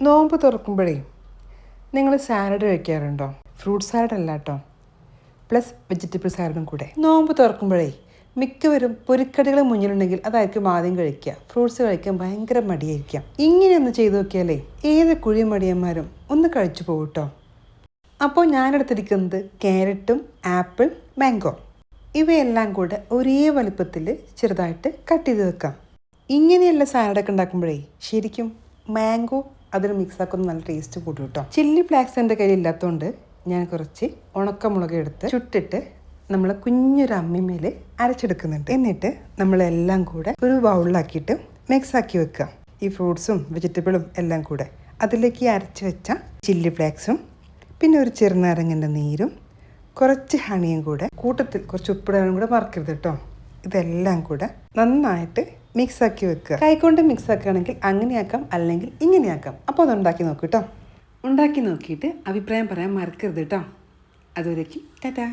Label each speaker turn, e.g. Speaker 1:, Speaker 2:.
Speaker 1: നോമ്പ് തുറക്കുമ്പോഴേ നിങ്ങൾ salad കഴിക്കാറുണ്ടോ? Fruit salad അല്ല കേട്ടോ, പ്ലസ് വെജിറ്റബിൾ സാലഡും കൂടെ. നോമ്പ് തുറക്കുമ്പോഴേ മിക്കവരും പൊരിക്കടികൾ മുന്നിലുണ്ടെങ്കിൽ അതായിരിക്കും ആദ്യം കഴിക്കുക. ഫ്രൂട്ട്സ് കഴിക്കാൻ ഭയങ്കര മടിയായിരിക്കാം. ഇങ്ങനെയൊന്ന് ചെയ്തു നോക്കിയാലേ ഏത് കുഴിമടിയന്മാരും ഒന്ന് കഴിച്ചു പോകും കേട്ടോ. അപ്പോൾ ഞാനെടുത്തിരിക്കുന്നത് ക്യാരറ്റും ആപ്പിൾ, മാംഗോ ഇവയെല്ലാം കൂടെ ഒരേ വലുപ്പത്തിൽ ചെറുതായിട്ട് കട്ട് ചെയ്ത് വെക്കാം. ഇങ്ങനെയുള്ള സാലഡൊക്കെ ഉണ്ടാക്കുമ്പോഴേ ശരിക്കും മാംഗോ അതിൽ മിക്സാക്കുന്ന നല്ല ടേസ്റ്റ് കൂടും കേട്ടോ. ചില്ലി ഫ്ലാക്സ് എൻ്റെ കയ്യിൽ ഇല്ലാത്തതുകൊണ്ട് ഞാൻ കുറച്ച് ഉണക്കമുളക് എടുത്ത് ചുട്ടിട്ട് നമ്മൾ കുഞ്ഞൊരു അമ്മിമേൽ അരച്ചെടുക്കുന്നുണ്ട്. എന്നിട്ട് നമ്മളെല്ലാം കൂടെ ഒരു ബൗളിലാക്കിയിട്ട് മിക്സാക്കി വെക്കുക. ഈ ഫ്രൂട്ട്സും വെജിറ്റബിളും എല്ലാം കൂടെ അതിലേക്ക് അരച്ച് വെച്ച ചില്ലി ഫ്ലാക്സും പിന്നെ ഒരു ചെറുനാരങ്ങൻ്റെ നീരും കുറച്ച് ഹണിയും കൂടെ കൂട്ടത്തിൽ കുറച്ച് ഉപ്പിടാനും കൂടെ മറക്കരുത് കേട്ടോ. ഇതെല്ലാം കൂടെ നന്നായിട്ട് മിക്സാക്കി വെക്കുക. കൈകൊണ്ട് മിക്സാക്കുകയാണെങ്കിൽ അങ്ങനെയാക്കാം, അല്ലെങ്കിൽ ഇങ്ങനെയാക്കാം. അപ്പോൾ അത് ഉണ്ടാക്കി നോക്കൂ കേട്ടോ. ഉണ്ടാക്കി നോക്കിയിട്ട് അഭിപ്രായം പറയാൻ മറക്കരുത് കേട്ടോ. അതുവരേക്കും ടാറ്റാ.